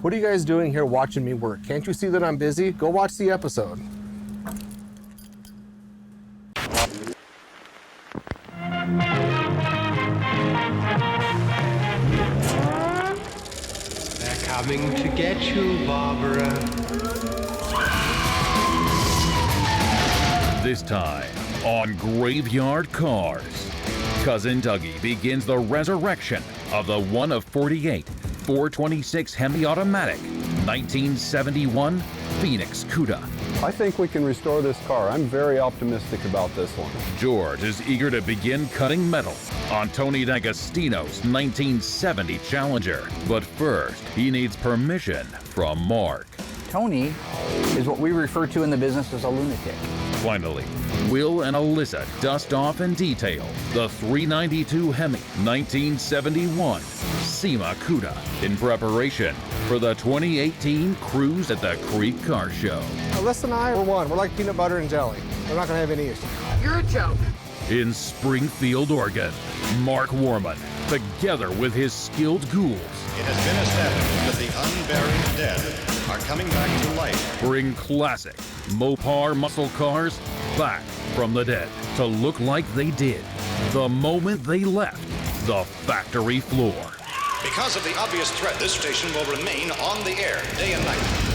What are you guys doing here watching me work? Can't you see that I'm busy? Go watch the episode. They're coming to get you, Barbara. This time on Graveyard Carz, Cousin Dougie begins the resurrection of the one of 48 426 Hemi Automatic 1971 Phoenix Cuda. I think we can restore this car. I'm very optimistic about this one. George is eager to begin cutting metal on Tony D'Agostino's 1970 Challenger. But first, he needs permission from Mark. Tony is what we refer to in the business as a lunatic. Finally, Will and Allysa dust off in detail the 392 Hemi 1971 SEMA Cuda in preparation for the 2018 Cruise at the Creek Car Show. Allysa and I, we're one. We're like peanut butter and jelly. We're not gonna have any issues. You're a joke. In Springfield, Oregon, Mark Worman, together with his skilled ghouls, It has been established that the unburied dead are coming back to life. bring classic Mopar muscle cars back from the dead to look like they did the moment they left the factory floor. Because of the obvious threat, this station will remain on the air day and night.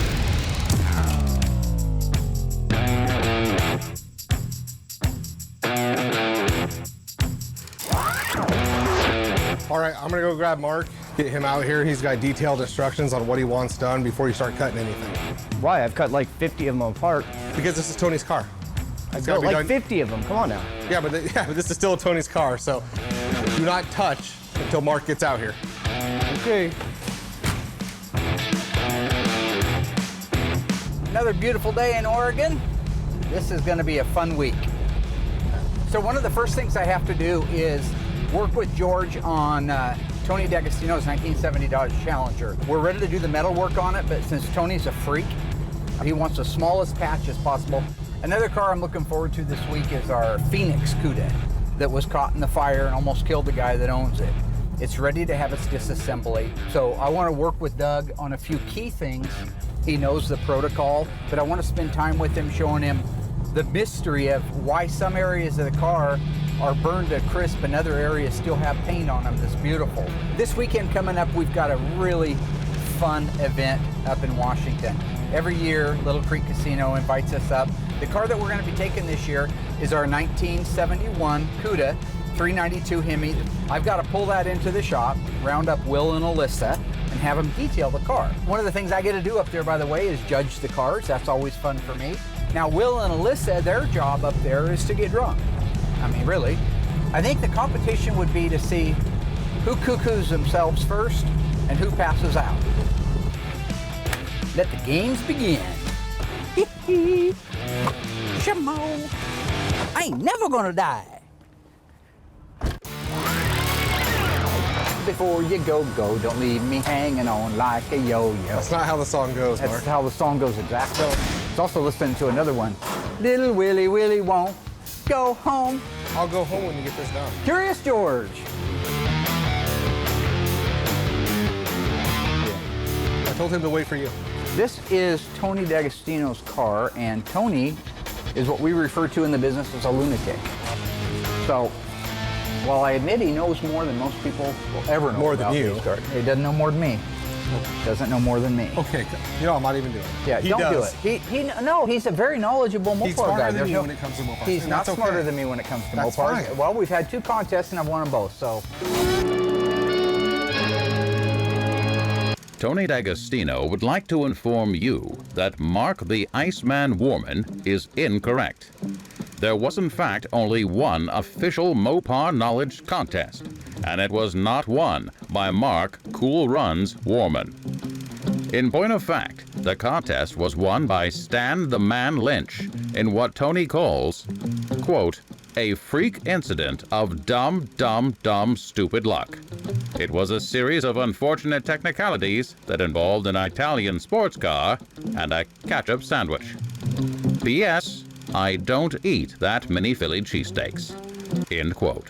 All right, I'm gonna go grab Mark, get him out here. He's got detailed instructions on what he wants done before you start cutting anything. Why? I've cut like 50 of them apart. Because this is Tony's car. I've got like 50 of them. Come on now. Yeah, but this is still Tony's car, so do not touch until Mark gets out here. Okay. Another beautiful day in Oregon. This is going to be a fun week. So one of the first things I have to do is work with George on Tony D'Agostino's 1970 Dodge Challenger. We're ready to do the metal work on it, but since Tony's a freak, he wants the smallest patch as possible. Another car I'm looking forward to this week is our Phoenix Cuda that was caught in the fire and almost killed the guy that owns it. It's ready to have its disassembly. So I want to work with Doug on a few key things. He knows the protocol, but I want to spend time with him showing him the mystery of why some areas of the car are burned to crisp and other areas still have paint on them that's beautiful. This weekend coming up, we've got a really fun event up in Washington. Every year, Little Creek Casino invites us up. The car that we're going to be taking this year is our 1971 Cuda 392 Hemi. I've got to pull that into the shop, round up Will and Allysa, and have them detail the car. One of the things I get to do up there, by the way, is judge the cars. That's always fun for me. Now, Will and Allysa, their job up there is to get drunk. I mean, really. I think the competition would be to see who cuckoos themselves first and who passes out. Let the games begin. Shamo, I ain't never gonna die. Before you go, don't leave me hanging on like a yo-yo. That's not how the song goes, Mark. That's how the song goes exactly. It's also listening to another one. Little Willie Willie won't go home. I'll go home when you get this done. Curious George. I told him to wait for you. This is Tony D'Agostino's car, and Tony is what we refer to in the business as a lunatic. So, while I admit he knows more than most people will ever know More than about you. these cars, he doesn't know more than me. Doesn't know more than me. Okay, you know, I'm not even doing it. Yeah, He don't does. do it. No, he's a very knowledgeable Mopar He's smarter guy. than There's me no- when it comes to Mopars, He's and not that's smarter okay. than me when it comes to That's Mopars. fine. Well, we've had two contests and I've won them both, so. Tony D'Agostino would like to inform you that Mark the Iceman Worman is incorrect. There was in fact only one official Mopar knowledge contest, and it was not won by Mark Cool Runs Worman. In point of fact, the contest was won by Stan the Man Lynch in what Tony calls, quote, a freak incident of dumb, stupid luck. It was a series of unfortunate technicalities that involved an Italian sports car and a ketchup sandwich. P.S. I don't eat that many Philly cheesesteaks. End quote.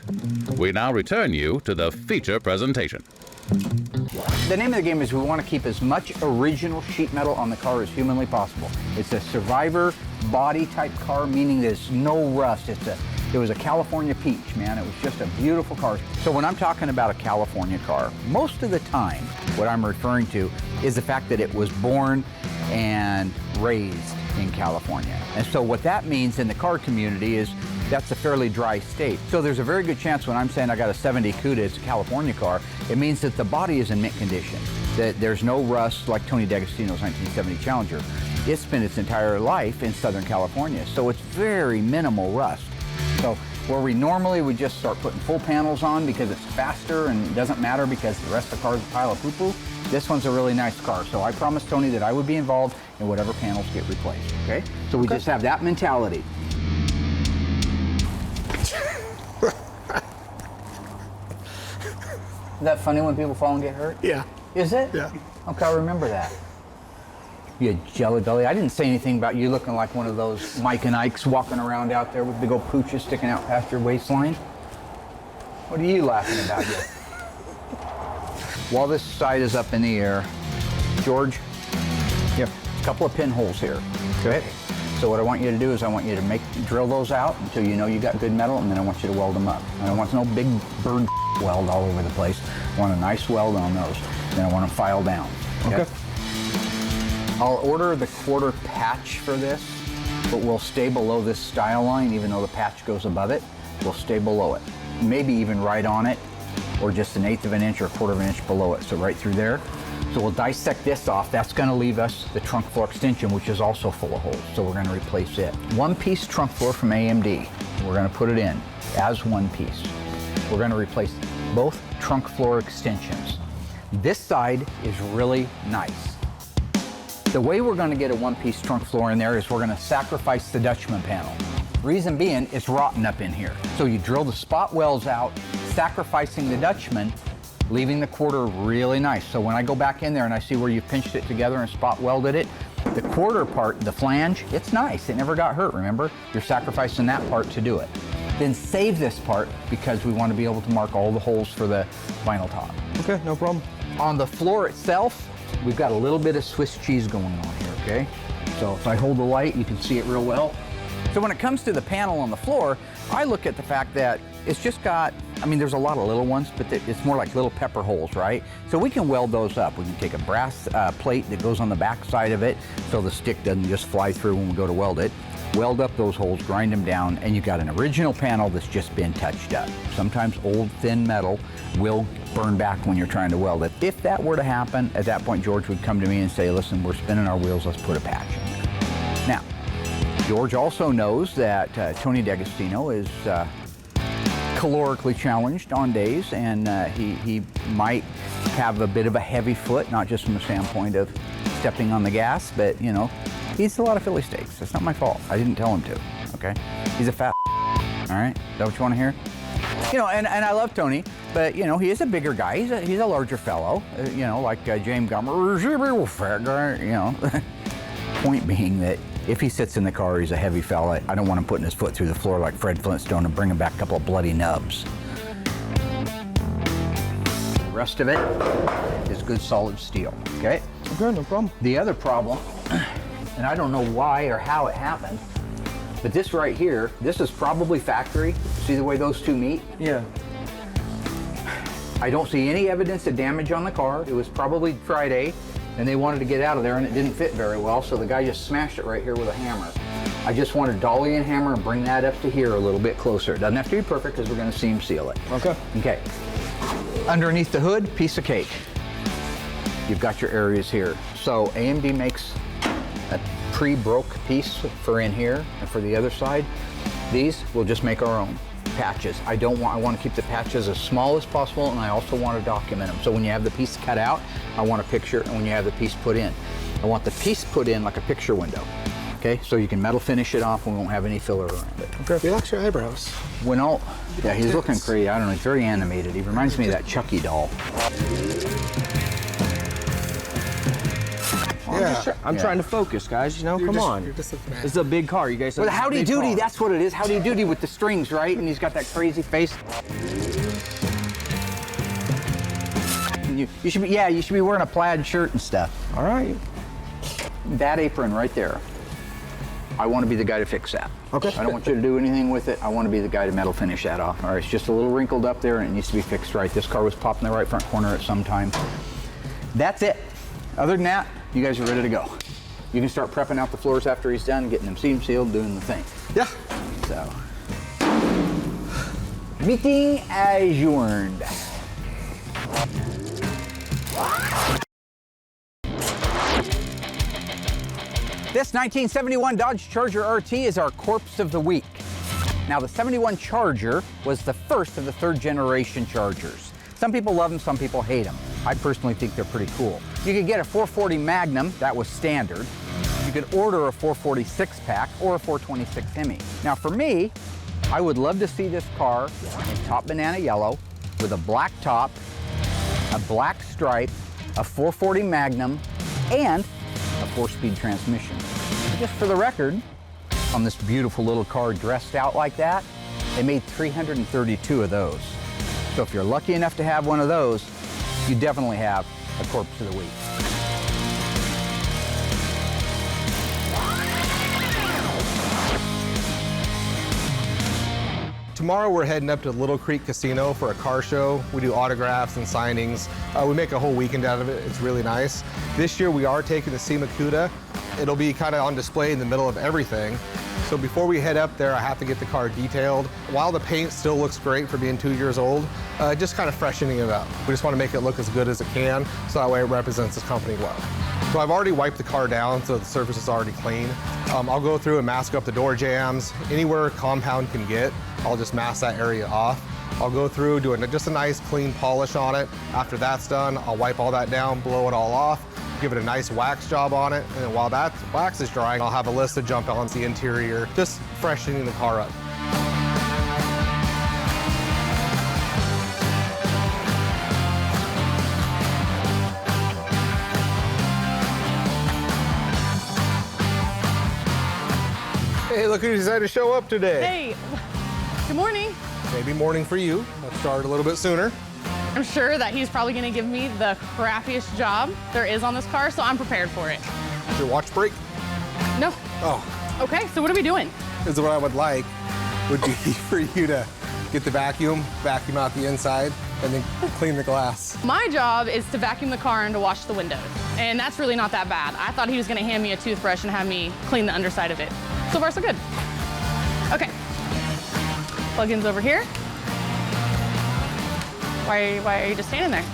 We now return you to the feature presentation. The name of the game is we want to keep as much original sheet metal on the car as humanly possible. It's a survivor body type car, meaning there's no rust. It was a California peach, man. It was just a beautiful car. So when I'm talking about a California car, most of the time, what I'm referring to is the fact that it was born and raised in California. And so what that means in the car community is that's a fairly dry state. So there's a very good chance when I'm saying I got a 70 CUDA, it's a California car, it means that the body is in mint condition, that there's no rust like Tony D'Agostino's 1970 Challenger. It spent its entire life in Southern California, so it's very minimal rust. So where we normally would just start putting full panels on because it's faster and it doesn't matter because the rest of the car is a pile of poo-poo, this one's a really nice car. So I promised Tony that I would be involved in whatever panels get replaced, okay? So we just have that mentality. Is that funny when people fall and get hurt? Yeah. Is it? Yeah. Okay, I'll remember that. You jelly belly. I didn't say anything about you looking like one of those Mike and Ikes walking around out there with big old pooches sticking out past your waistline. What are you laughing about here? While this side is up in the air, George, a couple of pinholes here. Okay. So what I want you to do is I want you to drill those out until you know you got good metal, and then I want you to weld them up. I don't want no big bird weld all over the place. I want a nice weld on those. Then I want them filed down. Okay. I'll order the quarter patch for this, but we'll stay below this style line, even though the patch goes above it. We'll stay below it. Maybe even right on it, or just 1/8 of an inch or 1/4 of an inch below it, so right through there. So we'll dissect this off. That's gonna leave us the trunk floor extension, which is also full of holes, so we're gonna replace it. One-piece trunk floor from AMD. We're gonna put it in as one piece. We're gonna replace both trunk floor extensions. This side is really nice. The way we're gonna get a one-piece trunk floor in there is we're gonna sacrifice the Dutchman panel. Reason being, it's rotten up in here. So you drill the spot welds out, sacrificing the Dutchman, leaving the quarter really nice. So when I go back in there and I see where you pinched it together and spot welded it, the quarter part, the flange, it's nice. It never got hurt, remember? You're sacrificing that part to do it. Then save this part because we want to be able to mark all the holes for the vinyl top. Okay, no problem. On the floor itself, we've got a little bit of Swiss cheese going on here, okay? So if I hold the light, you can see it real well. So when it comes to the panel on the floor, I look at the fact that it's just got, I mean, there's a lot of little ones, but it's more like little pepper holes, right? So we can weld those up. We can take a brass plate that goes on the back side of it so the stick doesn't just fly through when we go to weld it. Weld up those holes, grind them down, and you've got an original panel that's just been touched up. Sometimes old thin metal will burn back when you're trying to weld it. If that were to happen, at that point George would come to me and say, listen, we're spinning our wheels, let's put a patch in there. Now, George also knows that Tony D'Agostino is calorically challenged on days, and he might have a bit of a heavy foot, not just from the standpoint of stepping on the gas, but you know, he eats a lot of Philly steaks. It's not my fault. I didn't tell him to, okay? He's a fat all right? Is that what you want to hear? You know, and I love Tony, but you know, he is a bigger guy. He's a larger fellow, you know, like James Gummer, fat guy, you know. Point being that if he sits in the car, he's a heavy fella. I don't want him putting his foot through the floor like Fred Flintstone and bringing back a couple of bloody nubs. The rest of it is good solid steel, okay? Okay, no problem. The other problem, and I don't know why or how it happened, but this right here, this is probably factory. See the way those two meet? Yeah. I don't see any evidence of damage on the car. It was probably Friday, and they wanted to get out of there, and it didn't fit very well, so the guy just smashed it right here with a hammer. I just want to dolly and hammer and bring that up to here a little bit closer. It doesn't have to be perfect because we're going to seam seal it. Okay. Okay. Underneath the hood, piece of cake. You've got your areas here. So AMD makes a pre-broke piece for in here and for the other side. These we'll just make our own patches. I want to keep the patches as small as possible, and I also want to document them. So when you have the piece cut out, I want a picture, and when you have the piece put in, I want the piece put in like a picture window. Okay, so you can metal finish it off and we won't have any filler around it. Okay. Relax your eyebrows. Yeah, he's looking crazy. I don't know, he's very animated. He reminds me of that Chucky doll. Yeah. I'm trying to focus, guys. You know, come on. You're just a man. This is a big car. You guys have Well, Howdy Doody, that's what it is. Howdy Doody with the strings, right? And he's got that crazy face. You should be, yeah, you should be wearing a plaid shirt and stuff. All right. That apron right there, I want to be the guy to fix that. Okay. I don't want you to do anything with it. I want to be the guy to metal finish that off. All right, it's just a little wrinkled up there and it needs to be fixed right. This car was popped in the right front corner at some time. That's it. Other than that, you guys are ready to go. You can start prepping out the floors after he's done, getting them seam sealed, doing the thing. Yeah. So, meeting adjourned. This 1971 Dodge Charger RT is our corpse of the week. Now, the 71 Charger was the first of the third generation Chargers. Some people love them, some people hate them. I personally think they're pretty cool. You could get a 440 Magnum, that was standard. You could order a 446 pack or a 426 Hemi. Now for me, I would love to see this car in top banana yellow with a black top, a black stripe, a 440 Magnum, and a 4-speed transmission. Just for the record, on this beautiful little car dressed out like that, they made 332 of those. So if you're lucky enough to have one of those, you definitely have a corpse of the week. Tomorrow we're heading up to Little Creek Casino for a car show. We do autographs and signings. We make a whole weekend out of it. It's really nice. This year we are taking the SEMA CUDA. It'll be kind of on display in the middle of everything. So before we head up there, I have to get the car detailed. While the paint still looks great for being 2 years old, just kind of freshening it up. We just want to make it look as good as it can, so that way it represents this company well. So I've already wiped the car down, so the surface is already clean. I'll go through and mask up the door jams. Anywhere compound can get, I'll just mask that area off. I'll go through, do just a nice clean polish on it. After that's done, I'll wipe all that down, blow it all off, give it a nice wax job on it, and then while that wax is drying, I'll have Allysa jump on the interior, just freshening the car up. Hey, look who decided to show up today. Hey, good morning. Maybe morning for you. Let's start a little bit sooner. I'm sure that he's probably gonna give me the crappiest job there is on this car, so I'm prepared for it. Is your watch break? No. Oh. Okay, so what are we doing? This is what I would like, would be for you to get the vacuum out the inside, and then clean the glass. My job is to vacuum the car and to wash the windows, and that's really not that bad. I thought he was gonna hand me a toothbrush and have me clean the underside of it. So far, so good. Okay. Plug-in's over here. Why are you just standing there?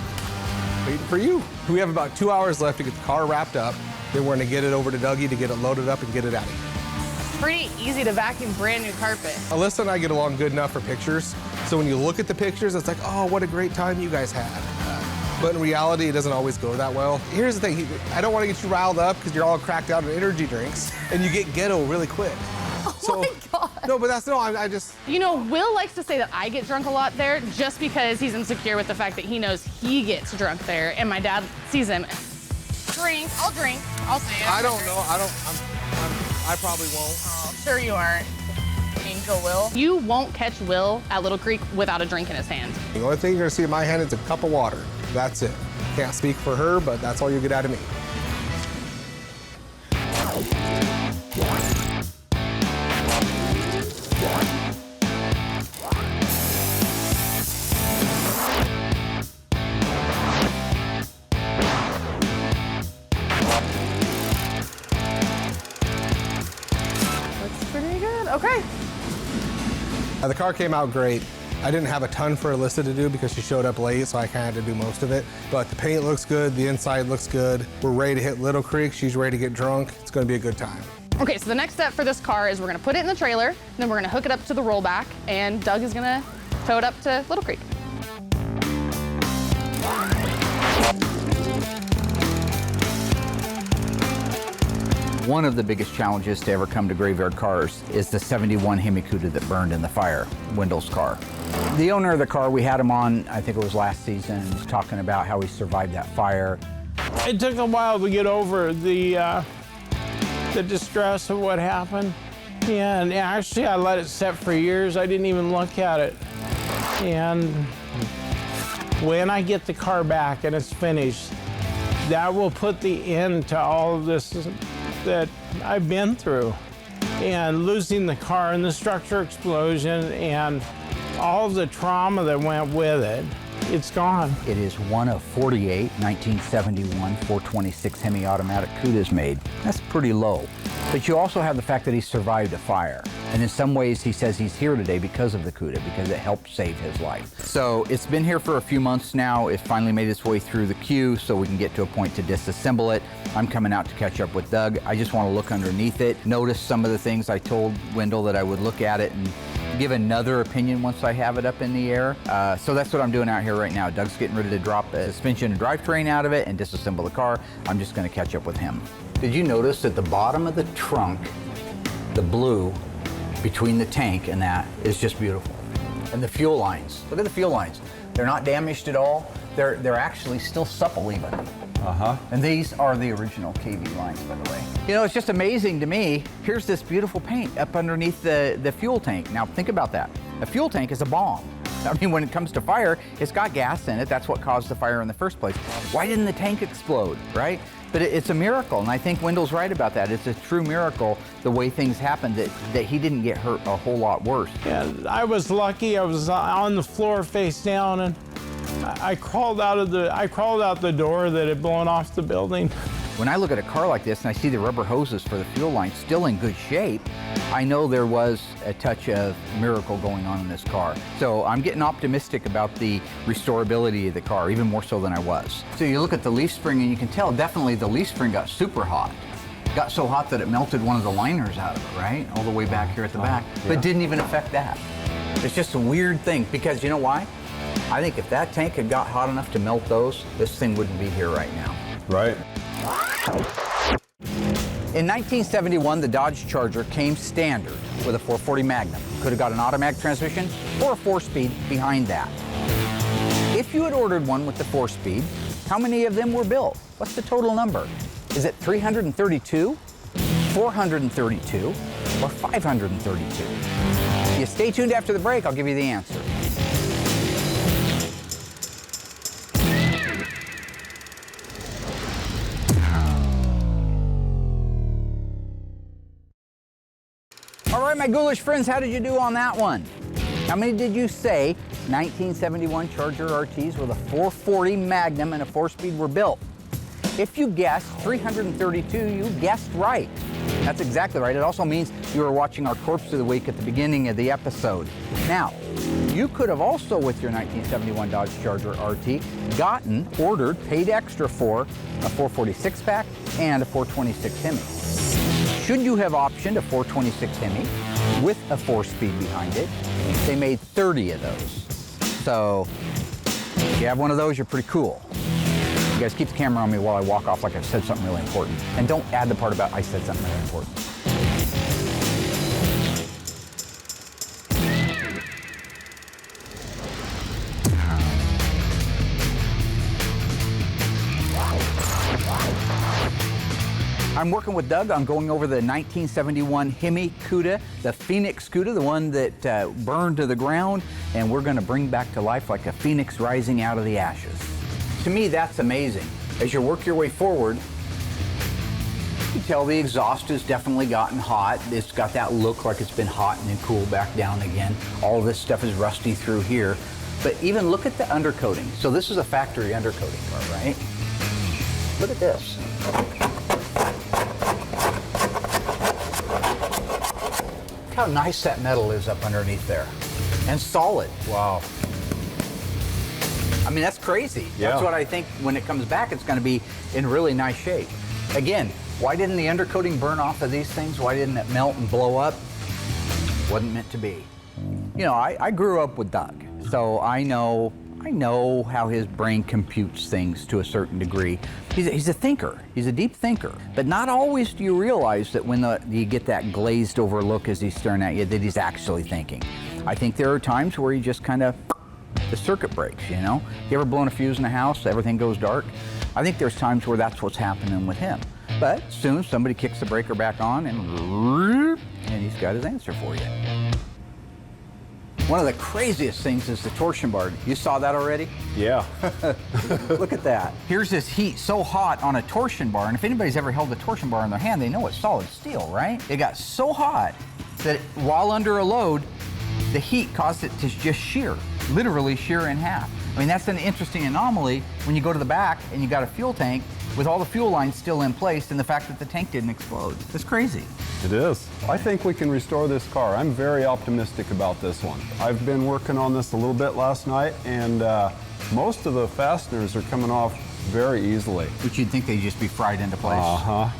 Waiting for you. We have about 2 hours left to get the car wrapped up. Then we're gonna get it over to Dougie to get it loaded up and get it out of here. Pretty easy to vacuum brand new carpet. Allysa and I get along good enough for pictures. So when you look at the pictures, it's like, oh, what a great time you guys had. But in reality, it doesn't always go that well. Here's the thing, I don't want to get you riled up because you're all cracked out on energy drinks and you get ghetto really quick. Oh my God. No, but I just... You know, Will likes to say that I get drunk a lot there just because he's insecure with the fact that he knows he gets drunk there and my dad sees him. I'll drink, I'll say it. I don't know, I probably won't. Oh, sure you aren't. Angel Will. You won't catch Will at Little Creek without a drink in his hand. The only thing you're gonna see in my hand is a cup of water. That's it. Can't speak for her, but that's all you get out of me. Looks pretty good. Okay. The car came out great. I didn't have a ton for Allysa to do because she showed up late, so I kind of had to do most of it. But the paint looks good, the inside looks good. We're ready to hit Little Creek. She's ready to get drunk. It's gonna be a good time. Okay, so the next step for this car is we're gonna put it in the trailer, then we're gonna hook it up to the rollback, and Doug is gonna tow it up to Little Creek. One of the biggest challenges to ever come to Graveyard Cars is the 71 Hemi CUDA that burned in the fire, Wendell's car. The owner of the car, we had him on, I think it was last season, was talking about how he survived that fire. It took a while to get over the distress of what happened. Yeah, and actually I let it set for years. I didn't even look at it. And when I get the car back and it's finished, that will put the end to all of this that I've been through. And losing the car and the structure explosion and all of the trauma that went with it, it's gone. It is one of 48 1971 426 Hemi automatic Cudas made. That's pretty low. But you also have the fact that he survived a fire. And in some ways, he says he's here today because of the Cuda, because it helped save his life. So it's been here for a few months now. It finally made its way through the queue so we can get to a point to disassemble it. I'm coming out to catch up with Doug. I just want to look underneath it, notice some of the things I told Wendell that I would look at it and give another opinion once I have it up in the air. So that's what I'm doing out here right now. Doug's getting ready to drop a suspension and drivetrain out of it and disassemble the car. I'm just going to catch up with him. Did you notice at the bottom of the trunk, the blue between the tank and that is just beautiful. And the fuel lines, look at the fuel lines. They're not damaged at all. They're actually still supple even. And these are the original KV lines, by the way. You know, it's just amazing to me. Here's this beautiful paint up underneath the fuel tank. Now think about that. A fuel tank is a bomb. I mean, when it comes to fire, it's got gas in it. That's what caused the fire in the first place. Why didn't the tank explode, right? But it's a miracle, and I think Wendell's right about that. It's a true miracle, the way things happened, that he didn't get hurt a whole lot worse. Yeah, I was lucky. I was on the floor face down, and I crawled out the door that had blown off the building. When I look at a car like this and I see the rubber hoses for the fuel line still in good shape, I know there was a touch of miracle going on in this car. So I'm getting optimistic about the restorability of the car, even more so than I was. So you look at the leaf spring and you can tell definitely the leaf spring got super hot. Got so hot that it melted one of the liners out of it, right? All the way back here at the back, but didn't even affect that. It's just a weird thing, because you know why? I think if that tank had got hot enough to melt those, this thing wouldn't be here right now. Right. In 1971, the Dodge Charger came standard with a 440 Magnum. Could have got an automatic transmission or a 4-speed behind that. If you had ordered one with the 4-speed, how many of them were built? What's the total number? Is it 332, 432, or 532? You stay tuned after the break, I'll give you the answer. All right, my ghoulish friends, how did you do on that one? How many did you say 1971 Charger RTs with a 440 Magnum and a 4-speed were built? If you guessed 332, you guessed right. That's exactly right. It also means you were watching our Corpse of the Week at the beginning of the episode. Now, you could have also, with your 1971 Dodge Charger RT, ordered, paid extra for a 446 pack and a 426 Hemi. Should you have optioned a 426 Hemi with a 4-speed behind it, they made 30 of those. So if you have one of those, you're pretty cool. You guys keep the camera on me while I walk off like I've said something really important. And don't add the part about I said something really important. I'm working with Doug on going over the 1971 Hemi Cuda, the Phoenix Cuda, the one that burned to the ground, and we're going to bring back to life like a phoenix rising out of the ashes. To me, that's amazing. As you work your way forward, you can tell the exhaust has definitely gotten hot. It's got that look like it's been hot and then cooled back down again. All of this stuff is rusty through here. But even look at the undercoating. So this is a factory undercoating car, right? Look at this. Look how nice that metal is up underneath there. And solid. Wow. I mean, that's crazy. Yeah. That's what I think when it comes back, it's going to be in really nice shape. Again, why didn't the undercoating burn off of these things? Why didn't it melt and blow up? Wasn't meant to be. You know, I grew up with Doug, so I know how his brain computes things to a certain degree. He's a thinker. He's a deep thinker. But not always do you realize that when you get that glazed over look as he's staring at you, that he's actually thinking. I think there are times where he just kind of, the circuit breaks, you know? You ever blown a fuse in a house, everything goes dark? I think there's times where that's what's happening with him. But soon somebody kicks the breaker back on and he's got his answer for you. One of the craziest things is the torsion bar. You saw that already? Yeah. Look at that. Here's this heat so hot on a torsion bar, and if anybody's ever held a torsion bar in their hand, they know it's solid steel, right? It got so hot that while under a load, the heat caused it to just shear, literally shear in half. I mean, that's an interesting anomaly when you go to the back and you got a fuel tank with all the fuel lines still in place and the fact that the tank didn't explode. It's crazy. It is. I think we can restore this car. I'm very optimistic about this one. I've been working on this a little bit last night, and most of the fasteners are coming off very easily. Which you'd think they'd just be fried into place.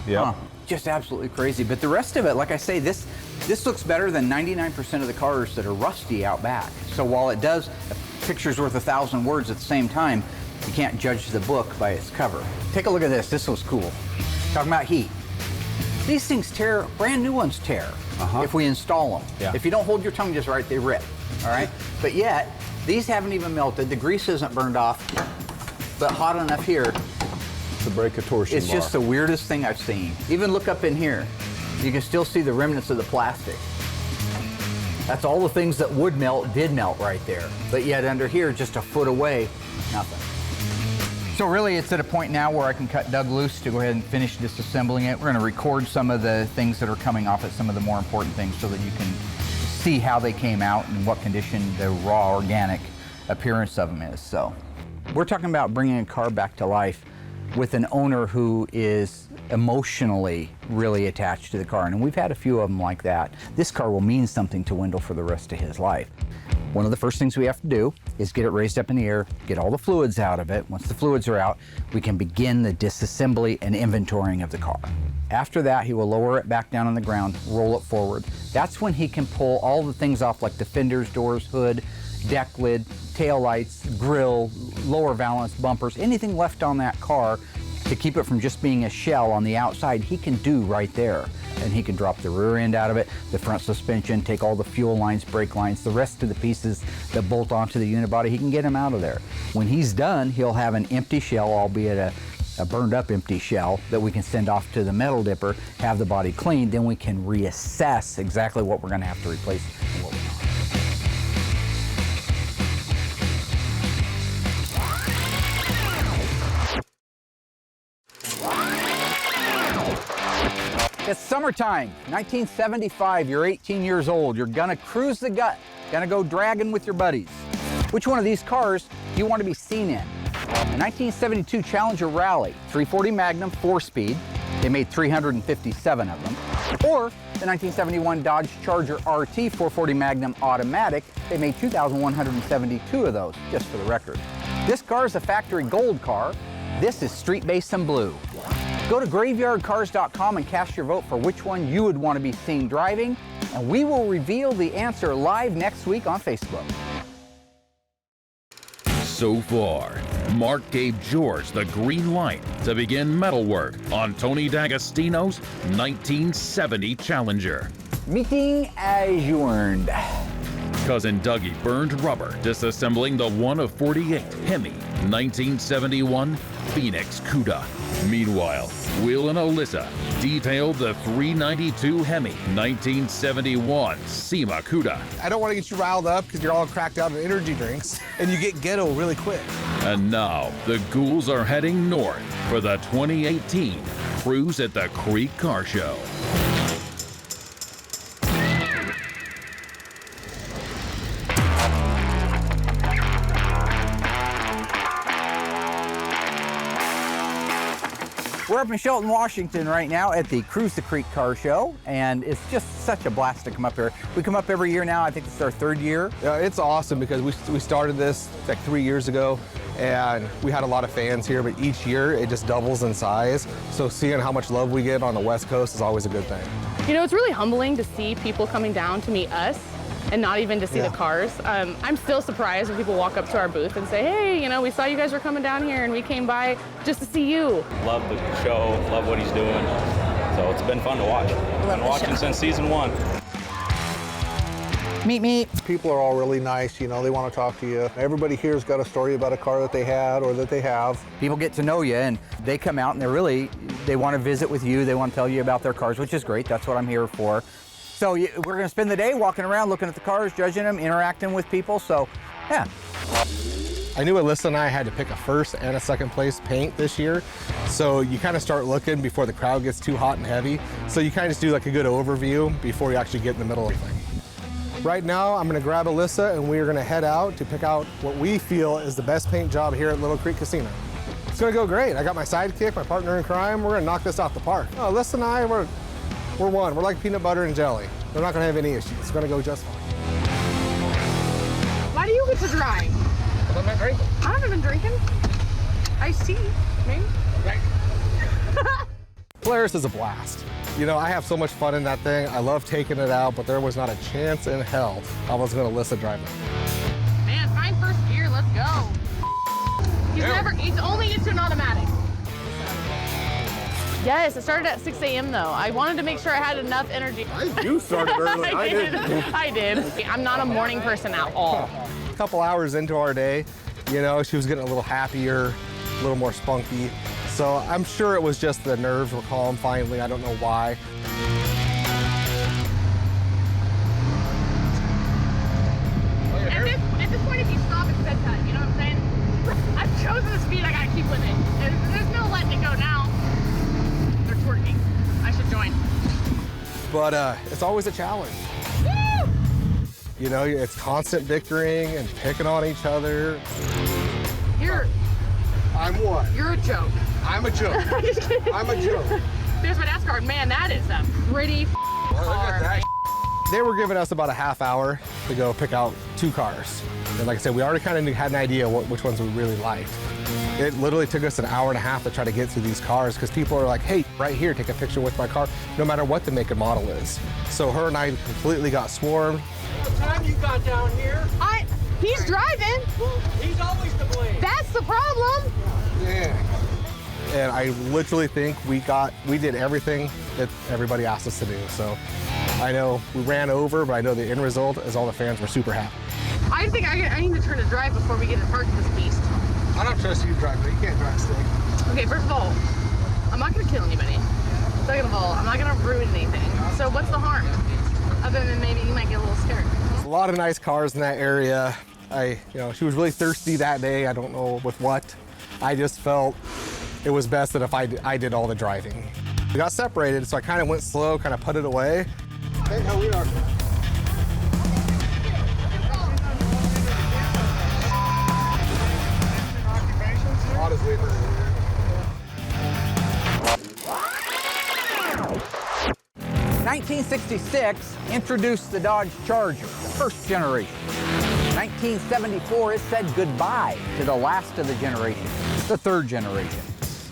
Yeah. Just absolutely crazy. But the rest of it, like I say, this looks better than 99% of the cars that are rusty out back. So while it does, a picture's worth 1,000 words at the same time, you can't judge the book by its cover. Take a look at this. This was cool. Talking about heat. These things tear, brand new ones tear if we install them. Yeah. If you don't hold your tongue just right, they rip, all right? But yet, these haven't even melted. The grease isn't burned off, but hot enough here. To break a torsion bar. It's just the weirdest thing I've seen. Even look up in here. You can still see the remnants of the plastic. That's all the things that would melt did melt right there. But yet under here, just a foot away, nothing. So really it's at a point now where I can cut Doug loose to go ahead and finish disassembling it. We're going to record some of the things that are coming off it, some of the more important things, so that you can see how they came out and what condition the raw organic appearance of them is. So we're talking about bringing a car back to life with an owner who is emotionally really attached to the car. And we've had a few of them like that. This car will mean something to Wendell for the rest of his life. One of the first things we have to do is get it raised up in the air, get all the fluids out of it. Once the fluids are out, we can begin the disassembly and inventorying of the car. After that, he will lower it back down on the ground, roll it forward. That's when he can pull all the things off, like the fenders, doors, hood, deck lid, tail lights, grill, lower valance, bumpers, anything left on that car to keep it from just being a shell on the outside, he can do right there. And he can drop the rear end out of it, the front suspension, take all the fuel lines, brake lines, the rest of the pieces that bolt onto the unibody, he can get them out of there. When he's done, he'll have an empty shell, albeit a burned up empty shell, that we can send off to the metal dipper, have the body cleaned, then we can reassess exactly what we're gonna have to replace and what we're not. It's summertime, 1975, you're 18 years old, you're gonna cruise the gut, gonna go dragging with your buddies. Which one of these cars do you want to be seen in? The 1972 Challenger Rally, 340 Magnum 4-speed, they made 357 of them. Or the 1971 Dodge Charger RT 440 Magnum Automatic, they made 2,172 of those, just for the record. This car is a factory gold car, this is Street Basin Blue. Go to graveyardcars.com and cast your vote for which one you would want to be seen driving, and we will reveal the answer live next week on Facebook. So far, Mark gave George the green light to begin metalwork on Tony D'Agostino's 1970 Challenger. Meeting adjourned. Cousin Dougie burned rubber disassembling the 1 of 48 Hemi 1971 Phoenix Cuda. Meanwhile, Will and Allysa detailed the 392 Hemi 1971 SEMA Cuda. I don't want to get you riled up because you're all cracked out on energy drinks and you get ghetto really quick. And now the ghouls are heading north for the 2018 Cruise at the Creek Car Show. We're up in Shelton, Washington right now at the Cruise the Creek Car Show, and it's just such a blast to come up here. We come up every year now. I think it's our 3rd year. Yeah, it's awesome because we started this like 3 years ago, and we had a lot of fans here, but each year it just doubles in size. So seeing how much love we get on the West Coast is always a good thing. You know, it's really humbling to see people coming down to meet us and not even to see the cars. I'm still surprised when people walk up to our booth and say, hey, you know, we saw you guys were coming down here and we came by just to see you. Love the show, love what he's doing. So it's been fun to watch. I've been watching since season 1. Meet. People are all really nice, you know, they want to talk to you. Everybody here's got a story about a car that they had or that they have. People get to know you and they come out and they want to visit with you. They want to tell you about their cars, which is great. That's what I'm here for. So we're going to spend the day walking around, looking at the cars, judging them, interacting with people. So, yeah. I knew Allysa and I had to pick a first and a second place paint this year. So you kind of start looking before the crowd gets too hot and heavy. So you kind of just do like a good overview before you actually get in the middle of everything. Right now, I'm going to grab Allysa and we're going to head out to pick out what we feel is the best paint job here at Little Creek Casino. It's going to go great. I got my sidekick, my partner in crime. We're going to knock this out the park. Oh, Allysa and I, we're one. We're like peanut butter and jelly. We're not going to have any issues. It's going to go just fine. Why do you get to drive? I'm not drinking. I haven't been drinking. Iced tea, maybe. Right. Polaris is a blast. You know, I have so much fun in that thing. I love taking it out, but there was not a chance in hell I was going to Allysa drive it. Man, fine first gear, let's go. He's only into an automatic. Yes, it started at 6 a.m. though. I wanted to make sure I had enough energy. You started early. I did. I'm not a morning person at all. A couple hours into our day, you know, she was getting a little happier, a little more spunky. So I'm sure it was just the nerves were calm finally. I don't know why. At this point, if you stop, it's bedtime. You know what I'm saying? I've chosen the speed. I gotta keep with it. There's no letting it go now. They're twerking. I should join. But it's always a challenge. Woo! You know, it's constant bickering and picking on each other. I'm what? You're a joke. I'm a joke. I'm a joke. There's my NASCAR. Man, that is a pretty car. They were giving us about a half hour to go pick out 2 cars. And like I said, we already kind of had an idea which ones we really liked. It literally took us an hour and a half to try to get through these cars because people are like, hey, right here, take a picture with my car, no matter what the make and model is. So her and I completely got swarmed. What time you got down here? He's driving. Well, he's always to blame. That's the problem. Yeah. And I literally think we did everything that everybody asked us to do. So I know we ran over, but I know the end result is all the fans were super happy. I think I need to turn to drive before we get to park this beast. I don't trust you driving. You can't drive still. Okay, first of all, I'm not gonna kill anybody. Second of all, I'm not gonna ruin anything. So what's the harm? Other than maybe you might get a little scared. There's a lot of nice cars in that area. She was really thirsty that day. I don't know with what. I just felt it was best that if I did all the driving. We got separated, so I kind of went slow, kind of put it away. Hey, how we are. Hot as we 1966 introduced the Dodge Charger, the first generation. 1974, it said goodbye to the last of the generation, the third generation.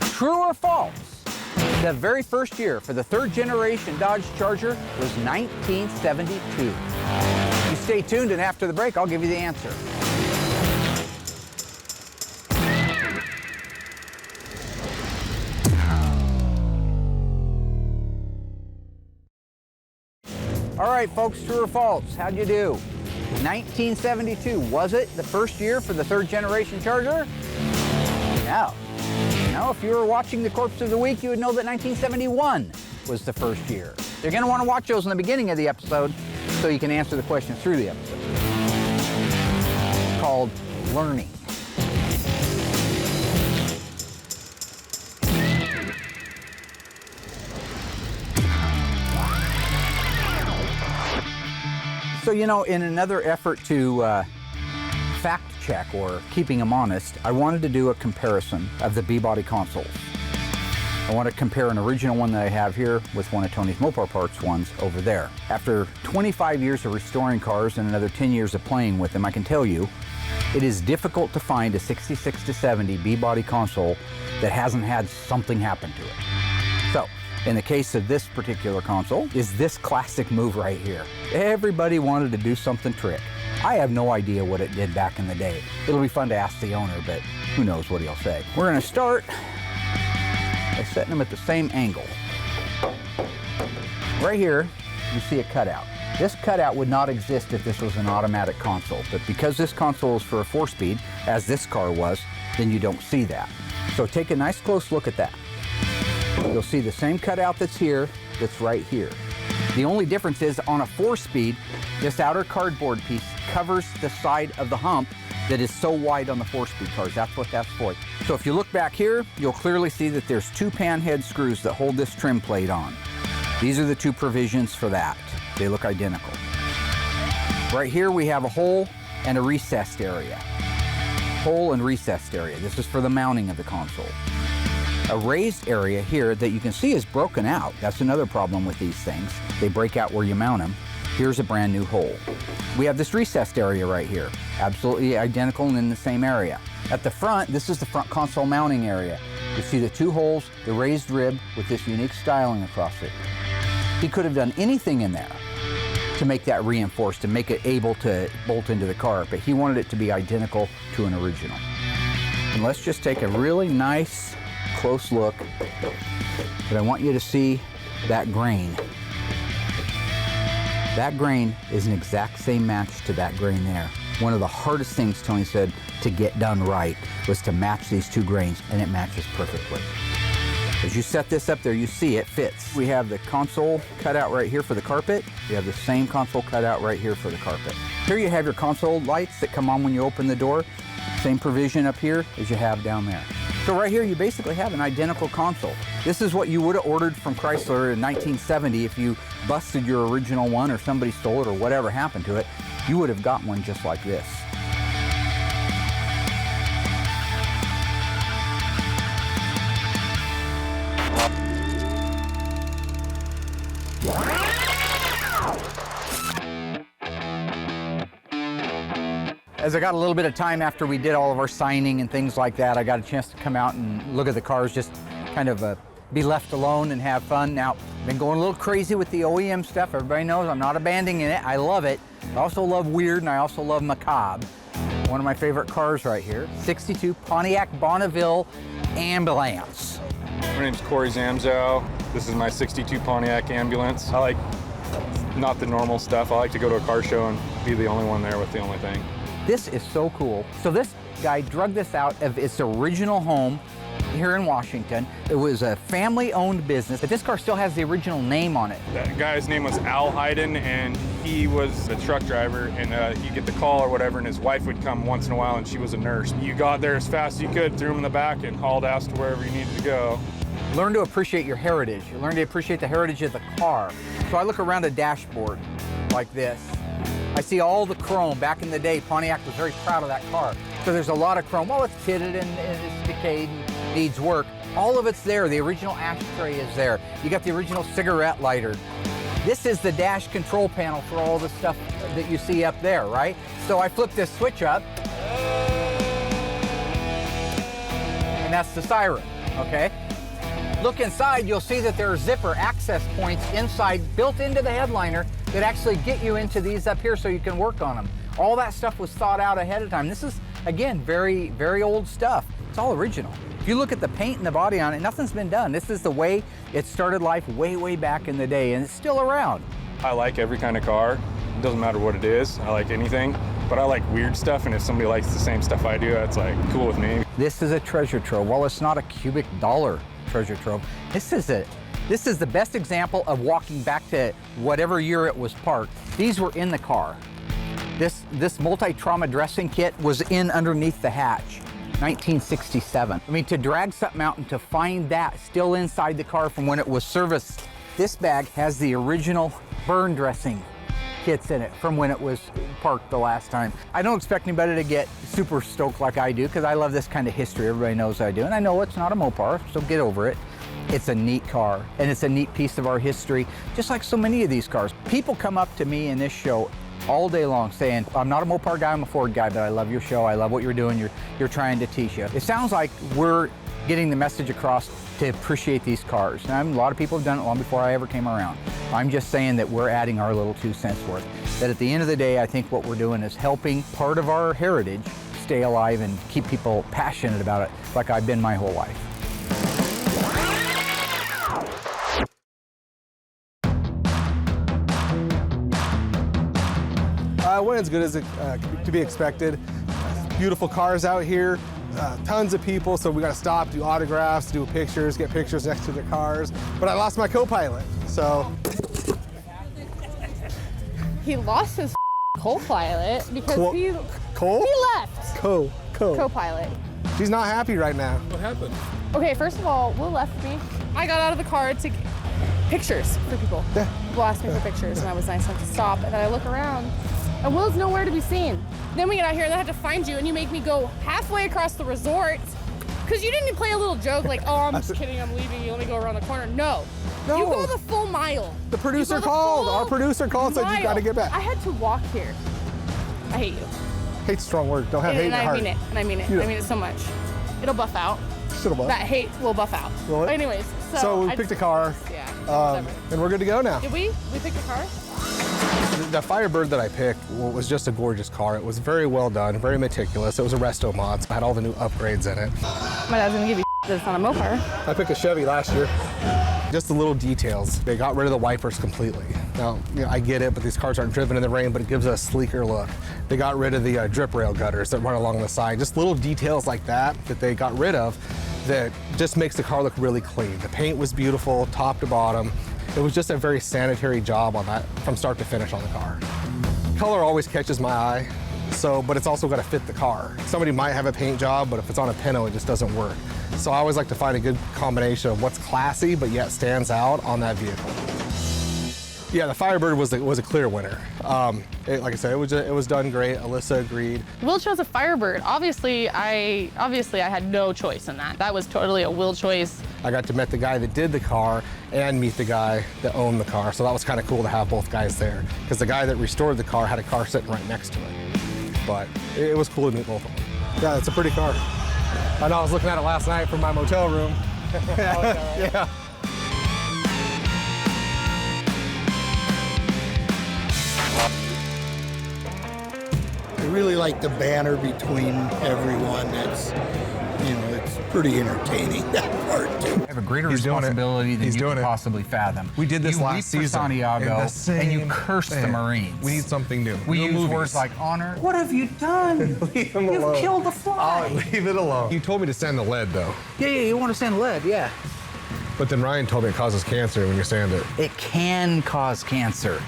True or false? The very first year for the third generation Dodge Charger was 1972. You stay tuned, and after the break, I'll give you the answer. All right, folks, true or false? How'd you do? 1972, was it the first year for the third generation Charger? No. No, if you were watching the Corpse of the Week, you would know that 1971 was the first year. You're going to want to watch those in the beginning of the episode so you can answer the questions through the episode. It's called learning. So, you know, in another effort to fact check or keeping them honest, I wanted to do a comparison of the B-body consoles. I want to compare an original one that I have here with one of Tony's Mopar Parts ones over there. After 25 years of restoring cars and another 10 years of playing with them, I can tell you it is difficult to find a 66 to 70 B-body console that hasn't had something happen to it. So, in the case of this particular console, is this classic move right here. Everybody wanted to do something trick. I have no idea what it did back in the day. It'll be fun to ask the owner, but who knows what he'll say. We're gonna start by setting them at the same angle. Right here, you see a cutout. This cutout would not exist if this was an automatic console, but because this console is for a 4-speed, as this car was, then you don't see that. So take a nice close look at that. You'll see the same cutout that's here, that's right here. The only difference is on a 4-speed, this outer cardboard piece covers the side of the hump that is so wide on the 4-speed cars. That's what that's for. So if you look back here, you'll clearly see that there's 2 pan head screws that hold this trim plate on. These are the 2 provisions for that. They look identical. Right here we have a hole and a recessed area. Hole and recessed area. This is for the mounting of the console. A raised area here that you can see is broken out. That's another problem with these things. They break out where you mount them. Here's a brand new hole. We have this recessed area right here. Absolutely identical and in the same area. At the front, this is the front console mounting area. You see the 2 holes, the raised rib with this unique styling across it. He could have done anything in there to make that reinforced, to make it able to bolt into the car, but he wanted it to be identical to an original. And let's just take a really nice close look, but I want you to see that grain. That grain is an exact same match to that grain there. One of the hardest things, Tony said, to get done right was to match these 2 grains, and it matches perfectly. As you set this up there, you see it fits. We have the console cut out right here for the carpet. We have the same console cut out right here for the carpet. Here you have your console lights that come on when you open the door. Same provision up here as you have down there. So right here, you basically have an identical console. This is what you would have ordered from Chrysler in 1970 if you busted your original one or somebody stole it or whatever happened to it. You would have gotten one just like this. As I got a little bit of time after we did all of our signing and things like that, I got a chance to come out and look at the cars, just kind of be left alone and have fun. Now, I've been going a little crazy with the OEM stuff. Everybody knows I'm not abandoning it. I love it. I also love weird, and I also love macabre. One of my favorite cars right here, 62 Pontiac Bonneville Ambulance. My name's Corey Zamzow. This is my 62 Pontiac Ambulance. I like not the normal stuff. I like to go to a car show and be the only one there with the only thing. This is so cool. So this guy drug this out of its original home here in Washington. It was a family-owned business, but this car still has the original name on it. That guy's name was Al Hayden, and he was a truck driver, and he'd get the call or whatever, and his wife would come once in a while, and she was a nurse. You got there as fast as you could, threw him in the back, and hauled ass to wherever you needed to go. Learn to appreciate your heritage. You learn to appreciate the heritage of the car. So I look around a dashboard like this. I see all the chrome. Back in the day, Pontiac was very proud of that car. So there's a lot of chrome. Well, it's pitted and it's decayed and needs work. All of it's there. The original ashtray is there. You got the original cigarette lighter. This is the dash control panel for all the stuff that you see up there, right? So I flip this switch up, and that's the siren, okay? Look inside, you'll see that there are zipper access points inside, built into the headliner, that actually get you into these up here so you can work on them. All that stuff was thought out ahead of time. This is, again, very, very old stuff. It's all original. If you look at the paint and the body on it, nothing's been done. This is the way it started life way, way back in the day, and it's still around. I like every kind of car. It doesn't matter what it is. I like anything, but I like weird stuff, and if somebody likes the same stuff I do, that's like cool with me. This is a treasure trove. Well, it's not a cubic dollar treasure trove. This is the best example of walking back to whatever year it was parked. These were in the car. This multi-trauma dressing kit was in underneath the hatch, 1967. I mean, to drag something out and to find that still inside the car from when it was serviced. This bag has the original burn dressing kits in it from when it was parked the last time. I don't expect anybody to get super stoked like I do, because I love this kind of history. Everybody knows I do, and I know it's not a Mopar, so get over it. It's a neat car, and it's a neat piece of our history, just like so many of these cars. People come up to me in this show all day long saying, I'm not a Mopar guy, I'm a Ford guy, but I love your show, I love what you're doing, you're trying to teach you. It sounds like we're getting the message across to appreciate these cars. And a lot of people have done it long before I ever came around. I'm just saying that we're adding our little 2 cents worth. That at the end of the day, I think what we're doing is helping part of our heritage stay alive and keep people passionate about it, like I've been my whole life. Went as good as it to be expected. Beautiful cars out here, tons of people, so we got to stop, do autographs, do pictures, get pictures next to the cars. But I lost my co-pilot, so he lost his co-pilot because he left. Co-pilot. She's not happy right now. What happened? Okay, first of all, Will left me. I got out of the car to get pictures for people. Yeah. People asked me for pictures, and I was nice enough to stop. And then I look around, and Will's nowhere to be seen. Then we get out here, and I have to find you, and you make me go halfway across the resort because you didn't play a little joke like, oh, I'm just kidding, I'm leaving you, let me go around the corner. No. You go the full mile. The producer called. Our producer called, said you got to get back. I had to walk here. I hate you. Hate's a strong word. Don't have hate in your heart. And I mean it. I mean it so much. It'll buff out. It'll buff. That hate will buff out. Will it? Anyways, so we picked a car. Yeah. And we're good to go now. Did we? We picked a car? The Firebird that I picked was just a gorgeous car. It was very well done, very meticulous. It was a resto mod, so it had all the new upgrades in it. My dad's gonna give you that it's not a Mopar. I picked a Chevy last year. Just the little details. They got rid of the wipers completely. Now, I get it, but these cars aren't driven in the rain, but it gives a sleeker look. They got rid of the drip rail gutters that run along the side. Just little details like that they got rid of that just makes the car look really clean. The paint was beautiful, top to bottom. It was just a very sanitary job on that from start to finish on the car. Color always catches my eye, but it's also got to fit the car. Somebody might have a paint job, but if it's on a Pinto, it just doesn't work. So I always like to find a good combination of what's classy but yet stands out on that vehicle. Yeah, the Firebird was a clear winner. Like I said, it was done great. Allysa agreed. Will chose a Firebird. Obviously, I had no choice in that. That was totally a Will choice. I got to meet the guy that did the car and meet the guy that owned the car. So that was kind of cool to have both guys there because the guy that restored the car had a car sitting right next to it. But it was cool to meet both of them. Yeah, it's a pretty car. I know I was looking at it last night from my motel room. Yeah. I really like the banner between everyone. It's pretty entertaining, that part too. You have a greater responsibility than you could possibly fathom. We did this last season. You leave for Santiago and you curse the Marines. We need something new. We use words like honor. What have you done? Leave him alone. You've killed a fly. Oh, leave it alone. You told me to sand the lead, though. Yeah, you want to sand lead, yeah. But then Ryan told me it causes cancer when you sand it. It can cause cancer.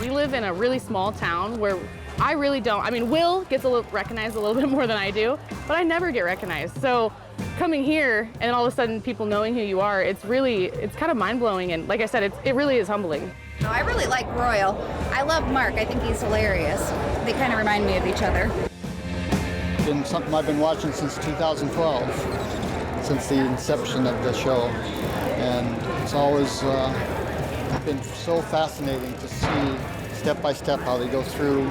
We live in a really small town where I really don't. I mean, Will gets recognized a little bit more than I do, but I never get recognized. So coming here and all of a sudden people knowing who you are, it's kind of mind-blowing. And like I said, it really is humbling. No, I really like Royal. I love Mark. I think he's hilarious. They kind of remind me of each other. Been something I've been watching since 2012, since the inception of the show. And it's always been so fascinating to see step by step how they go through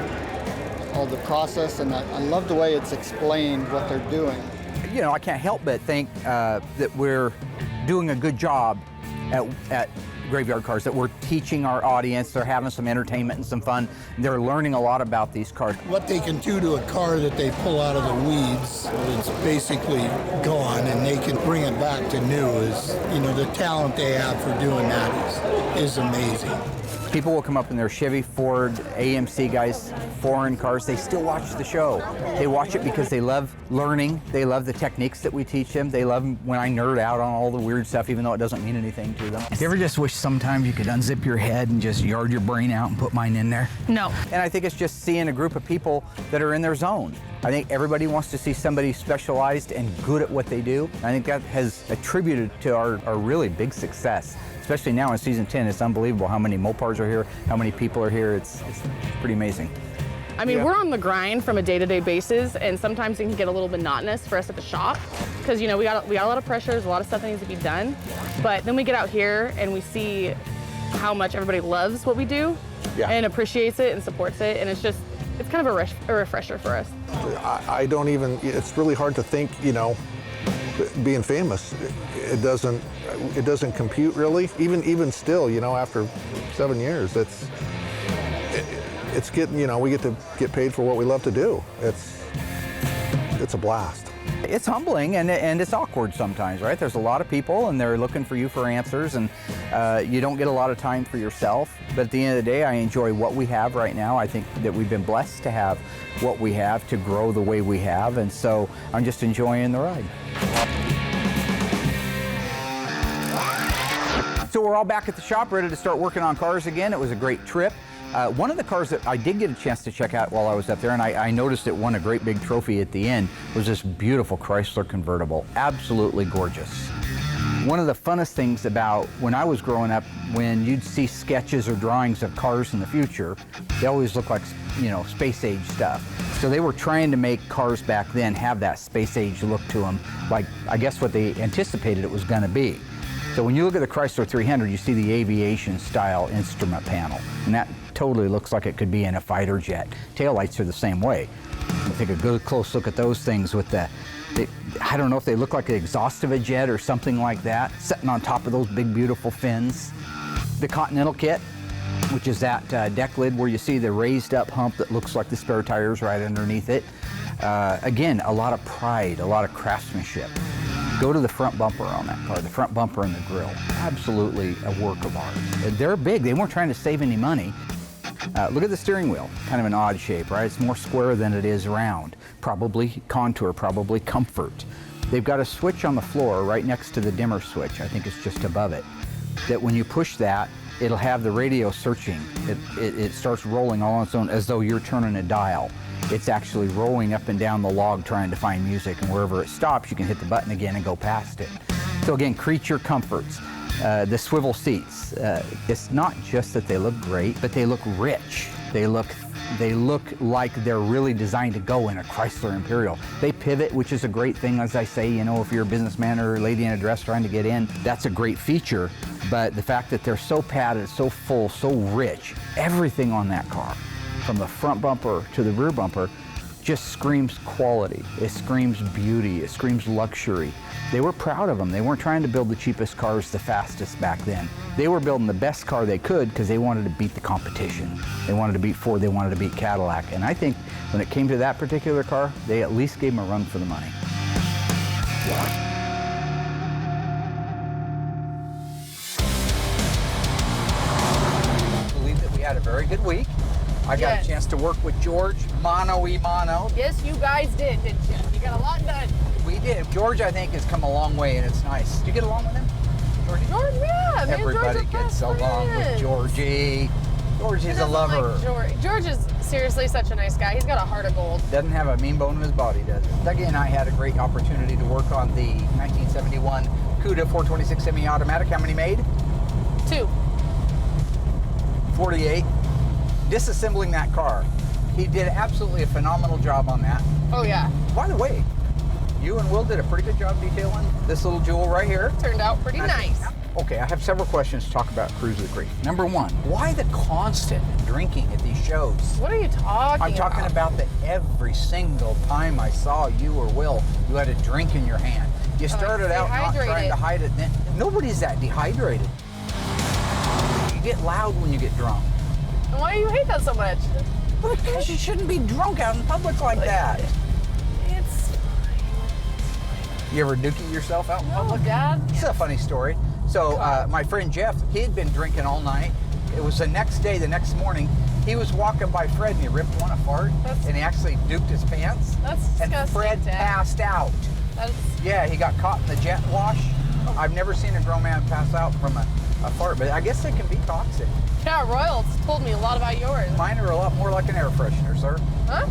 all the process, and I love the way it's explained what they're doing. You know, I can't help but think that we're doing a good job at Graveyard Carz, that we're teaching our audience, they're having some entertainment and some fun, they're learning a lot about these cars. What they can do to a car that they pull out of the weeds, it's basically gone, and they can bring it back to new. The talent they have for doing that is amazing. People will come up in their Chevy, Ford, AMC guys, foreign cars. They still watch the show. They watch it because they love learning. They love the techniques that we teach them. They love when I nerd out on all the weird stuff, even though it doesn't mean anything to them. You ever just wish sometimes you could unzip your head and just yard your brain out and put mine in there? No. And I think it's just seeing a group of people that are in their zone. I think everybody wants to see somebody specialized and good at what they do. I think that has attributed to our really big success. Especially now in season 10, it's unbelievable how many Mopars are here, how many people are here. It's pretty amazing. I mean, we're on the grind from a day-to-day basis, and sometimes it can get a little monotonous for us at the shop because, we got a lot of pressures, a lot of stuff that needs to be done. But then we get out here and we see how much everybody loves what we do and appreciates it and supports it, and it's kind of a refresher for us. I don't even, it's really hard to think, being famous, it doesn't compute really. Even still, after 7 years, it's getting, we get to get paid for what we love to do. It's a blast. It's humbling and it's awkward sometimes, right? There's a lot of people and they're looking for you for answers, and you don't get a lot of time for yourself. But at the end of the day, I enjoy what we have right now. I think that we've been blessed to have what we have, to grow the way we have, and so I'm just enjoying the ride. So we're all back at the shop, ready to start working on cars again. It was a great trip. One of the cars that I did get a chance to check out while I was up there, and I noticed it won a great big trophy at the end, was this beautiful Chrysler convertible. Absolutely gorgeous. One of the funnest things about when I was growing up, when you'd see sketches or drawings of cars in the future, they always look like, you know, space age stuff. So they were trying to make cars back then have that space age look to them, like I guess what they anticipated it was going to be. So when you look at the Chrysler 300, you see the aviation style instrument panel, and that totally looks like it could be in a fighter jet. Taillights are the same way. You take a good close look at those things with I don't know if they look like the exhaust of a jet or something like that, sitting on top of those big, beautiful fins. The Continental kit, which is that deck lid where you see the raised up hump that looks like the spare tires right underneath it. Again, a lot of pride, a lot of craftsmanship. Go to the front bumper on that car, the front bumper and the grille. Absolutely a work of art. They're big, they weren't trying to save any money. Look at the steering wheel, kind of an odd shape, right? It's more square than it is round. Probably contour, probably comfort. They've got a switch on the floor right next to the dimmer switch. I think it's just above it. That when you push that, it'll have the radio searching. It starts rolling all on its own as though you're turning a dial. It's actually rolling up and down the log trying to find music, and wherever it stops, you can hit the button again and go past it. So again, creature comforts. The swivel seats, it's not just that they look great, but they look rich. They look like they're really designed to go in a Chrysler Imperial. They pivot, which is a great thing, as I say, you know, if you're a businessman or a lady in a dress trying to get in, that's a great feature. But the fact that they're so padded, so full, so rich, everything on that car, from the front bumper to the rear bumper, just screams quality. It screams beauty. It screams luxury. They were proud of them. They weren't trying to build the cheapest cars the fastest back then. They were building the best car they could because they wanted to beat the competition. They wanted to beat Ford. They wanted to beat Cadillac. And I think when it came to that particular car, they at least gave them a run for the money. I believe that we had a very good week. I got a chance to work with George, mano-y-mano. Yes, you guys did, didn't you? You got a lot done. We did. George, I think, has come a long way, and it's nice. Did you get along with him? George, yeah. Everybody gets along with Georgie. George is a lover. Like George is seriously such a nice guy. He's got a heart of gold. Doesn't have a mean bone in his body, does he? Dougie and I had a great opportunity to work on the 1971 CUDA 426 semi-automatic. How many made? 2. 48. Disassembling that car. He did absolutely a phenomenal job on that. Oh, yeah. By the way, you and Will did a pretty good job detailing this little jewel right here. Turned out pretty nice. Okay, I have several questions to talk about Cruise of the Creek. Number one, why the constant drinking at these shows? What are you talking about? I'm talking about that every single time I saw you or Will, you had a drink in your hand. You started out not trying to hide it. Then nobody's that dehydrated. You get loud when you get drunk. And why do you hate that so much? Well, because you shouldn't be drunk out in public like that. It's fine. You ever dookie yourself out in public? Oh, Dad. It's a funny story. So my friend Jeff, he had been drinking all night. It was the next day, the next morning. He was walking by Fred and he ripped one apart and he actually duked his pants. That's disgusting, and Fred passed out. Yeah, he got caught in the jet wash. I've never seen a grown man pass out from a fart, but I guess it can be toxic. Yeah, Royals told me a lot about yours. Mine are a lot more like an air freshener, sir. Huh?